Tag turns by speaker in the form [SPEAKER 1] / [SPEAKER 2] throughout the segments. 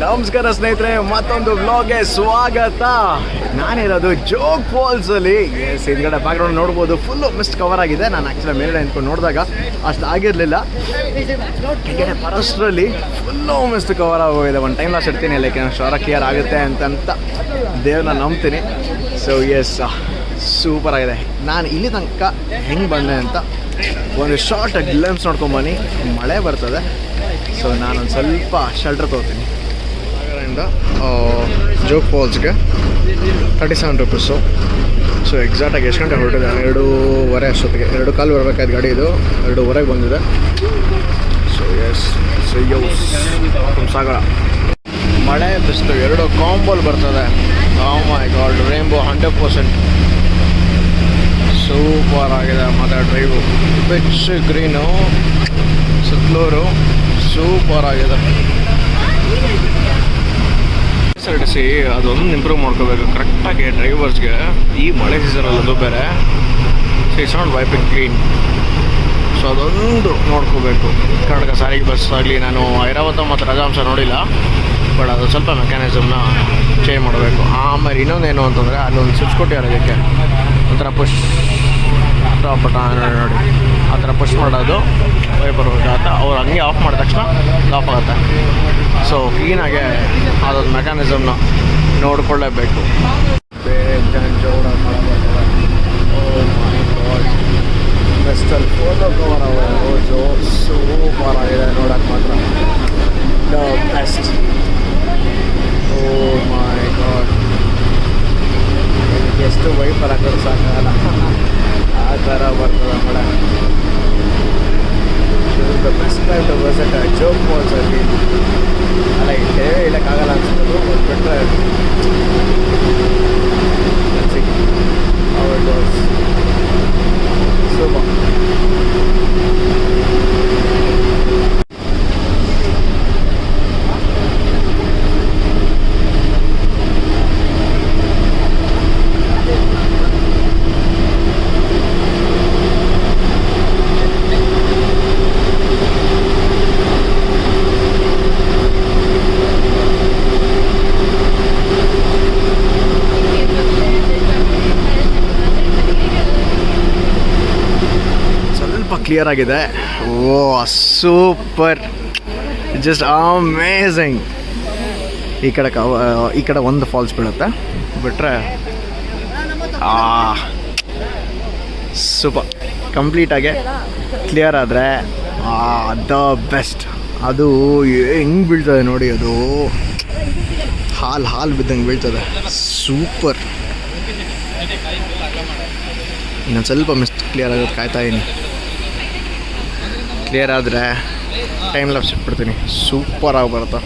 [SPEAKER 1] ನಮಸ್ಕಾರ ಸ್ನೇಹಿತರೆ, ಮತ್ತೊಂದು ವ್ಲಾಗ್ಗೆ ಸ್ವಾಗತ. ನಾನಿರೋದು ಜೋಗ್ ಫಾಲ್ಸ್ ಅಲ್ಲಿ. ಎಸ್, ಹಿಂದ್ಗಡೆ ಬ್ಯಾಕ್ ಗ್ರೌಂಡ್ ನೋಡ್ಬೋದು, ಫುಲ್ಲು ಮಿಸ್ಟ್ ಕವರ್ ಆಗಿದೆ. ನಾನು ಆ್ಯಕ್ಚುಲಿ ಮೇಲ್ಗಡೆ ನಿಂತ್ಕೊಂಡು ನೋಡಿದಾಗ ಅಷ್ಟು ಆಗಿರಲಿಲ್ಲ. ಹಿಂದ್ಗಡೆ ಫಾರೆಸ್ಟ್ರಲ್ಲಿ ಫುಲ್ಲು ಮಿಸ್ಟ್ ಕವರ್ ಆಗೋಗಿದೆ. ಒಂದು ಟೈಮ್ ಲಾಸ್ ಇಡ್ತೀನಿ, ಲೈಕ್ ಶೋರ ಕ್ಲಿಯರ್ ಆಗುತ್ತೆ ಅಂತ ದೇವ್ರನ್ನ ನಂಬ್ತೀನಿ. ಸೊ ಎಸ್, ಸೂಪರ್ ಆಗಿದೆ. ನಾನು ಇಲ್ಲಿ ತನಕ ಹೆಂಗೆ ಬಂದೆ ಅಂತ ಒಂದು ಶಾರ್ಟ್ ಗ್ಲಿಮ್ಸ್ ನೋಡ್ಕೊಂಬನ್ನಿ. ಮಳೆ ಬರ್ತದೆ, ಸೊ ನಾನೊಂದು ಸ್ವಲ್ಪ ಶೆಲ್ಟರ್ ತೊಗೋತೀನಿ. ಸಾಗರದಿಂದ ಜೋಗ್ ಫಾಲ್ಸ್ಗೆ 37 ರೂಪೀಸು. ಸೊ ಎಕ್ಸಾಕ್ಟಾಗಿ ಎಷ್ಟು ಗಂಟೆ ಹೊರಟಿದೆ? 2:15 ಅಷ್ಟೊತ್ತಿಗೆ. 2:15 ಬರಬೇಕಾದ ಗಾಡಿ ಇದು, 2:15 ಬಂದಿದೆ. ಸೊ ಎಸ್, ಸಾಗರ ಮಳೆ ಬಿಸಿಲು ಎರಡು ಕಾಂಬೋಲ್ ಬರ್ತದೆ. ಓ ಮೈ ಗಾಡ್, ರೇನ್ಬೋ 100%. ಸೂಪರ್ ಆಗಿದೆ. ಮತ್ತು ಡ್ರೈವು ಪಿಚ್ ಗ್ರೀನು, ಸುತ್ತಲೂರು ಸೂಪರ್ ಆಗಿದೆ. SRTC ಅದೊಂದು ಇಂಪ್ರೂವ್ ಮಾಡ್ಕೋಬೇಕು ಕರೆಕ್ಟಾಗಿ ಡ್ರೈವರ್ಸ್ಗೆ. ಈ ಮಳೆ ಸೀಸನಲ್ಲದು ಬೇರೆ, so it's not wiping clean. So ಅದೊಂದು ನೋಡ್ಕೋಬೇಕು. ಕರ್ನಾಟಕ ಸಾರಿಗೆ ಬಸ್ ಆಗಲಿ, ನಾನು ಐರಾವತ ಮತ್ತು ರಾಜಹಂಸ ನೋಡಿಲ್ಲ, ಬಟ್ ಅದು ಸ್ವಲ್ಪ ಮೆಕ್ಯಾನಿಸಮ್ನ ಚೇಂಜ್ ಮಾಡಬೇಕು. ಆಮೇಲೆ ಇನ್ನೊಂದೇನು ಅಂತಂದರೆ, ಅಲ್ಲೊಂದು ಸ್ವಿಚ್ ಕೊಟ್ಟಿದ್ದಾರೆ ಇದಕ್ಕೆ, ಒಂಥರ ಪುಷ್ ಬಟ ನೋಡಿ, ಆ ಥರ ಪುಷ್ ಮಾಡೋದು ವೈಪರ್ ಅಂತ. ಅವ್ರು ಹಂಗೆ ಆಫ್ ಮಾಡಿದ ತಕ್ಷಣ ಆಫ್ ಆಗುತ್ತೆ. ಸೊ ಕ್ಲೀನಾಗೆ ಅದೊಂದು ಮೆಕ್ಯಾನಿಸಮ್ನ ನೋಡ್ಕೊಳ್ಳೇಬೇಕು. ಬೇಜಂಜೋಡ ಮಾಡಬೇಕು. ಬೆಸ್ಟಲ್ಲಿ ಫೋಟೋ ಕವರ್ ಆಗೋದು ರೋಜು ಸೂಪರ್ ಆಗಿದೆ ನೋಡೋಕ್ಕೆ ಮಾತ್ರ. The best. Oh my god, ಎಷ್ಟು ವೈಪರ್ ಹಾಕೋದು ಸಾಕಾಗಲ್ಲ, ಆ ಥರ ಬರ್ತದೆ ಮಳೆ. The best time to visit Jog Falls ಅಲ್ಲಿ. ಅಲ್ಲ, ಇಲ್ಲೇ ಹೇಳೋಕ್ಕಾಗಲ್ಲ ಅನ್ಸ್ಬೋದು, ಬಿಟ್ಟರೆ ಸೂಪರ್. ಕ್ಲಿಯರ್ ಆಗಿದೆ. Oh super, just amazing. ಈ ಕಡೆ ಒಂದು ಫಾಲ್ಸ್ ಬೀಳುತ್ತೆ, ಬಿಟ್ಟರೆ ಸೂಪರ್. ಕಂಪ್ಲೀಟಾಗಿ ಕ್ಲಿಯರ್ ಆದರೆ ದ ಬೆಸ್ಟ್. ಅದು ಹೆಂಗೆ ಬೀಳ್ತದೆ ನೋಡಿ, ಅದು ಹಾಲು ಬಿದ್ದಂಗೆ ಬೀಳ್ತದೆ. ಸೂಪರ್. ಇನ್ನೊಂದು ಸ್ವಲ್ಪ ಮಿಸ್ಟ್ ಕ್ಲಿಯರ್ ಆಗೋದು ಕಾಯ್ತಾ ಇದ್ದೀನಿ. ಕ್ಲಿಯರ್ ಆದರೆ ಟೈಮ್ ಲ್ಯಾಪ್ಸ್ ಇಟ್ಬಿಡ್ತೀನಿ, ಸೂಪರಾಗಿ ಬರುತ್ತೆ.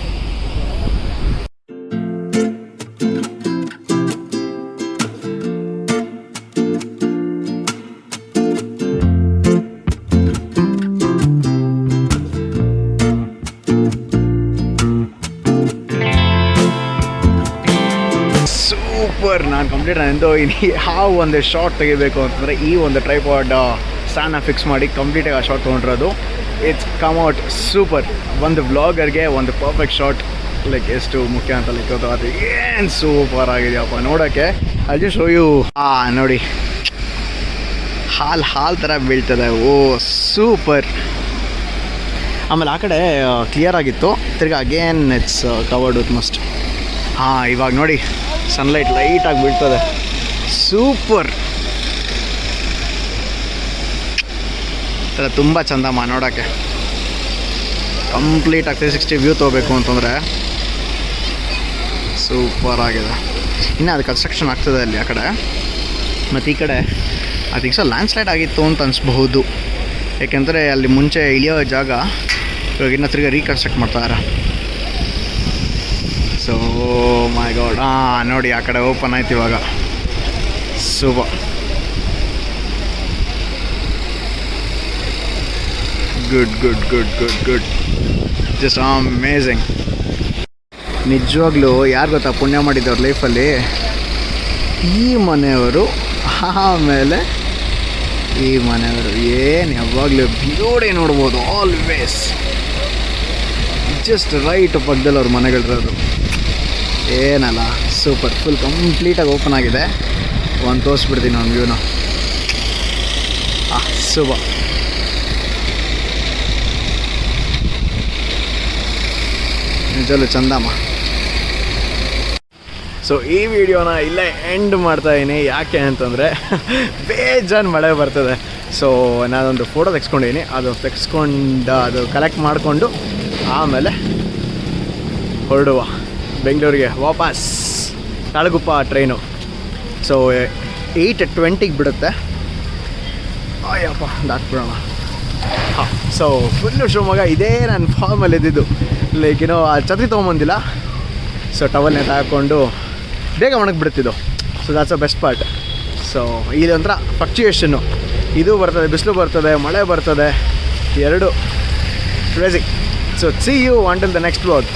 [SPEAKER 1] ಸೂಪರ್. ನಾನು ಕಂಪ್ಲೀಟ್ ಎಂದು ಯಾವ ಒಂದು ಶಾರ್ಟ್ ತೆಗಿಬೇಕು ಅಂತಂದರೆ, ಈ ಒಂದು ಟ್ರೈಪಾಡ್ ಸ್ಟ್ಯಾಂಡ್ನ ಫಿಕ್ಸ್ ಮಾಡಿ ಕಂಪ್ಲೀಟಾಗಿ ಆ ಶಾರ್ಟ್ ತೊಗೊಂಡಿರೋದು. It's come out super. ಒಂದು ವ್ಲಾಗರ್ಗೆ ಒಂದು ಪರ್ಫೆಕ್ಟ್ ಶಾರ್ಟ್ ಲೈಕ್ ಎಷ್ಟು ಮುಖ್ಯ ಅಂತ ಲೈಕ್ ಅದು ಏನು ಸೂಪರ್ ಆಗಿದೆಯಪ್ಪ ನೋಡೋಕ್ಕೆ. ಅಲ್ಲಿ ಶೋ ಯು ನೋಡಿ, ಹಾಲು ಥರ ಬೀಳ್ತದೆ. ಓ ಸೂಪರ್. ಆಮೇಲೆ ಆ ಕಡೆ ಕ್ಲಿಯರ್ ಆಗಿತ್ತು, ತಿರ್ಗಿ again it's covered with must. ಇವಾಗ ನೋಡಿ, ಸನ್ಲೈಟ್ ಲೈಟಾಗಿ ಬೀಳ್ತದೆ. ಸೂಪರ್. ತುಂಬ ಚಂದಮ್ಮ ನೋಡೋಕ್ಕೆ. ಕಂಪ್ಲೀಟಾಗಿ 360 ವ್ಯೂ ತೊಗೋಬೇಕು ಅಂತಂದರೆ ಸೂಪರ್ ಆಗಿದೆ. ಇನ್ನು ಅದು ಕನ್ಸ್ಟ್ರಕ್ಷನ್ ಆಗ್ತದೆ ಅಲ್ಲಿ ಆ ಕಡೆ. ಮತ್ತು ಈ ಕಡೆ I think so land slide ಆಗಿತ್ತು ಅಂತ ಅನಿಸ್ಬಹುದು, ಏಕೆಂದರೆ ಅಲ್ಲಿ ಮುಂಚೆ ಇಳಿಯೋ ಜಾಗ ಇವಾಗ ಇನ್ನೂ ತಿರ್ಗಿ ರೀಕನ್ಸ್ಟ್ರಕ್ಟ್ ಮಾಡ್ತಾರೆ. ಸೊ ಮೈ ಗಾಡ್, ನೋಡಿ ಆ ಕಡೆ ಓಪನ್ ಆಯ್ತು ಇವಾಗ. ಸೂಪರ್. ಗುಡ್. Just amazing. ನಿಜವಾಗ್ಲೂ ಯಾರು ಗೊತ್ತಾ ಪುಣ್ಯ ಮಾಡಿದ್ದವ್ರ ಲೈಫಲ್ಲಿ? ಈ ಮನೆಯವರು, ಆಮೇಲೆ ಈ ಮನೆಯವರು. ಏನು ಯಾವಾಗಲೂ ಬ್ಯೂಟಿ ನೋಡ್ಬೋದು ಆಲ್ವೇಸ್. ಜಸ್ಟ್ ರೈಟ್ ಪಕ್ಕದಲ್ಲಿ ಅವ್ರ ಮನೆಗಳಿರೋದು. ಏನಲ್ಲ ಸೂಪರ್, ಫುಲ್ ಕಂಪ್ಲೀಟಾಗಿ ಓಪನ್ ಆಗಿದೆ. ಒಂದು ತೋರಿಸ್ಬಿಡ್ತೀನಿ ಅವ್ನ ವ್ಯೂನ. ಸೂಪರ್. ನಿಜಲ್ಲೂ ಚಂದಮ್ಮ. ಸೊ ಈ ವಿಡಿಯೋನ ಇಲ್ಲೇ ಎಂಡ್ ಮಾಡ್ತಾಯಿದ್ದೀನಿ. ಯಾಕೆ ಅಂತಂದರೆ ಬೇಜಾನ್ ಮಳೆ ಬರ್ತದೆ. ಸೊ ನಾನೊಂದು ಫೋಟೋ ತೆಗೆಸ್ಕೊಂಡಿದ್ದೀನಿ. ಅದು ತೆಗೆಸ್ಕೊಂಡು ಅದು ಕಲೆಕ್ಟ್ ಮಾಡಿಕೊಂಡು ಆಮೇಲೆ ಹೊರಡುವ ಬೆಂಗಳೂರಿಗೆ ವಾಪಸ್. ತಾಳಗುಪ್ಪ ಟ್ರೈನು. ಸೊ 8:20 ಬಿಡುತ್ತೆ. ಅಯ್ಯಪ್ಪ ದಾಟ್ಬಿಡೋಣ. ಹಾಂ, ಸೊ ಫುಲ್ಲು ಶಿವಮೊಗ್ಗ ಇದೇ ನನ್ನ ಫಾರ್ಮಲ್ಲಿ ಇದ್ದಿದ್ದು. ಲೈಕ್ ಏನೋ ಆ ಛತ್ರಿ ತೊಗೊಂಬಂದಿಲ್ಲ. ಸೊ ಟವಲ್ನೇ ಹಾಕ್ಕೊಂಡು ಬೇಗ ಒಣಗಿಬಿಡ್ತಿದ್ದು. So that's a best part. So ಇದೊಂಥರ ಫ್ಲಕ್ಚುಯೇಷನ್ನು. ಇದು ಬರ್ತದೆ, ಬಿಸಿಲು ಬರ್ತದೆ, ಮಳೆ ಬರ್ತದೆ, ಎರಡು crazy. So see you until the next vlog.